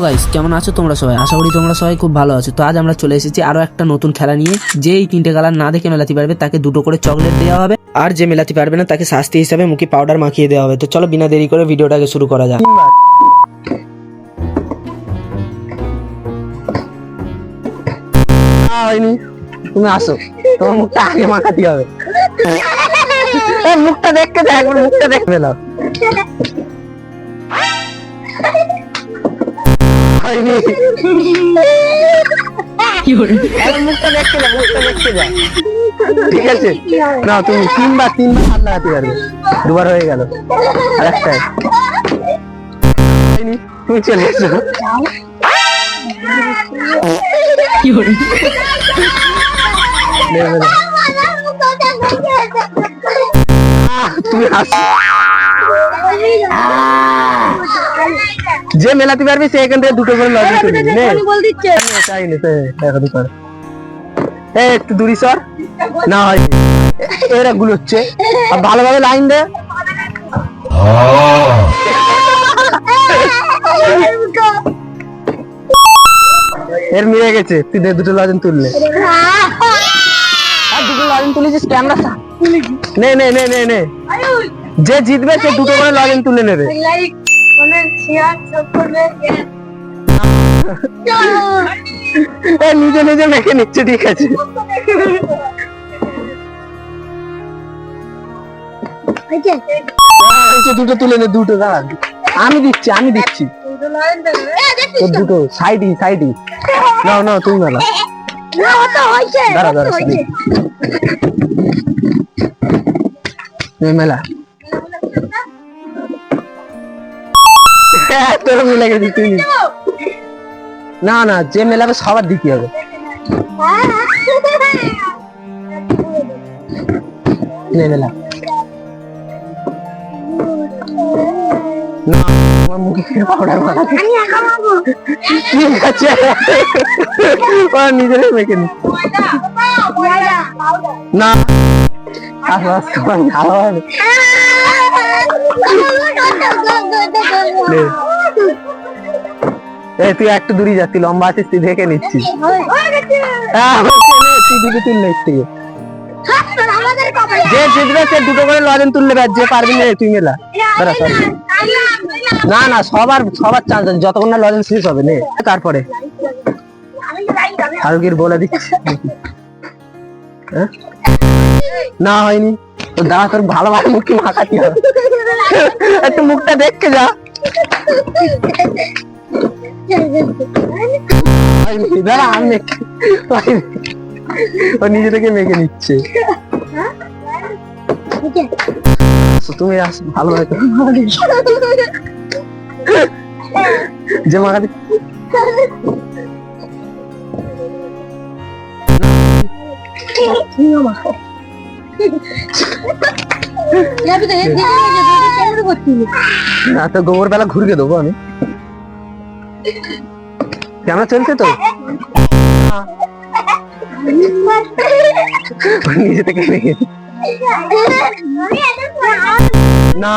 Guys, কেমন আছো তোমরা সবাই? আশা করি তোমরা সবাই খুব ভালো আছো। তো আজ আমরা চলে এসেছি আরো একটা নতুন খেলা নিয়ে। যে এই তিনটে কালার না দেখে মেলাতে পারবে তাকে দুটো করে চকলেট দেওয়া হবে, আর যে মেলাতে পারবে না তাকে শাস্তি হিসাবে মুখে পাউডার মাখিয়ে দেওয়া হবে। তো চলো বিনা দেরি করে ভিডিওটাকে শুরু করা যাক। তুমি আসো, তোমার মুখটা আগে মাখাতে হবে। মুখটা দেখতে দেখ, একবার মুখটা দেখবে না। মুখটা দেখতে যা, মুখটা দেখতে যা। ঠিক আছে না, তুমি তিনবার হাত লাগাতে পারবে। দুবার হয়ে গেল, আর একটা তুমি চলে এসো। তুমি যে মেলাতে পারবি সে এখান থেকে দুটো করে লজেন্স একটু দূরি সর না হয় এরা গুলো হচ্ছে। ভালোভাবে লাইন দে। এর মিলে গেছে, তুই দুটো লজেন্স তুললে। দুটো লজেন্স তুলেছিস, ক্যামেরা নে নে নে নে নে। যে জিতবে সে দুটো করে লজেন্স তুলে নেবে। নিজে নিজে মেখে নিচ্ছে। ঠিক আছে, দুটো তুলে নে, দুটো। দাঁড়া, আমি দিচ্ছি দুটো। সাইডি নাও নাও, তুমি মেলা। দাঁড়া মেলা তোর মিলে গেছি তুই। না না, যে মেলাবে সবার দিতে হবে। মেলা না, আমার মুখে পাউডার মাখাতে। ঠিক আছে, নিজেরাই মেখে নি। না তুই একটু দূরে যাচ্ছি, লম্বা আছিস, তুই দেখে নিচ্ছিস। তুই দুটো তুললে থেকে যে জিতবে সে দুটো করে লজেন্স তুললে। যে পারবি না তুই মেলা। না না, সবার চান্স আছে, যতক্ষণ না লজেন্স শেষ হবে নে। তারপরে আরোগীর বলে দিচ্ছি। না হয়নি তো দাঁড়া, তোর ভালোভাবে মুখে মাখাতে হবে। একটু মুখটা দেখতে যা। দাঁড়া, আমি ও নিজে থেকে মেখে নিচ্ছে। তুমি আস, ভালো হয় যে মাখাতে। না তো গোবর বেলা ঘুরিয়ে দেবো আমি। ক্যামেরা চলছে তো, নিজে থেকে না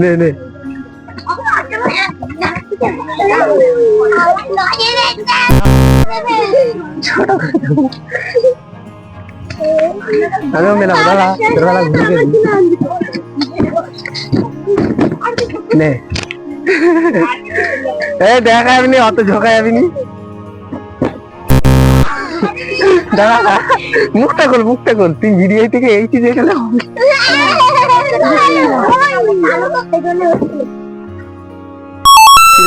নে নে। আমিও মেলাবো। দাদা বেলা ঘুরে নে। দেখা যাবি নি, অত ঝোঁকা যাবি নি। দাদা মুখটা খোল, তুই ভিডিও থেকে এই চিজ দেখলে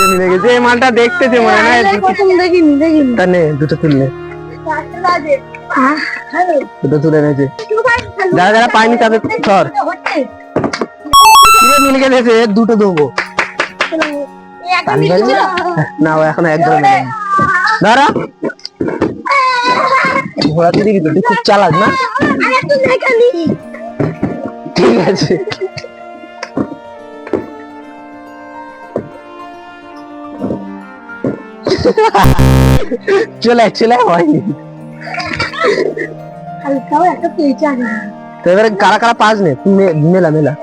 মিলে গেছে। এই মালটা দেখতেছে মনে হয়। দুটো তুললে, দুটো তুলে নেছে। যারা পাইনি তাদের ধর। মিলে গেছে, দুটো দেবো না। এখন একদম দাঁড়া, ঘোরাতে দিবি তো, তুই খুব চালাক না। ঠিক আছে, চলে হয়নি। তো এবারে কারা কারা পাস নে, মেলা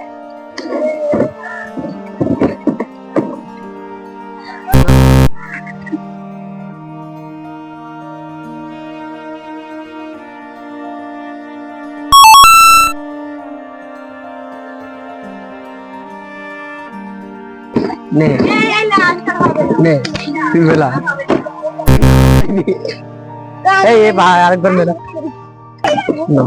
নে নে তুই বেলা এই ভাই আরেকবার মেলা না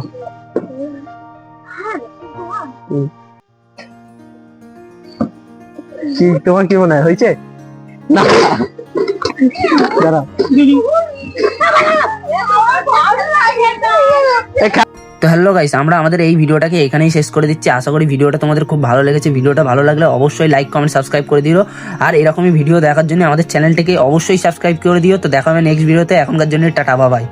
কি তোমার কি মনে হয় হয়েছে না দাঁড়া তো হ্যালো গাইস, আমরা আমাদের এই ভিডিওটাকে এখানেই শেষ করে দিচ্ছি। আশা করি ভিডিওটা তোমাদের খুব ভালো লেগেছে। ভিডিওটা ভালো লাগলে অবশ্যই লাইক কমেন্ট সাবস্ক্রাইব করে দিও, আর এরকমই ভিডিও দেখার জন্য আমাদের চ্যানেলটাকে অবশ্যই সাবস্ক্রাইব করে দিও। তো দেখা হবে নেক্সট ভিডিওতে। এখনকার জন্য টাটা, বাই বাই।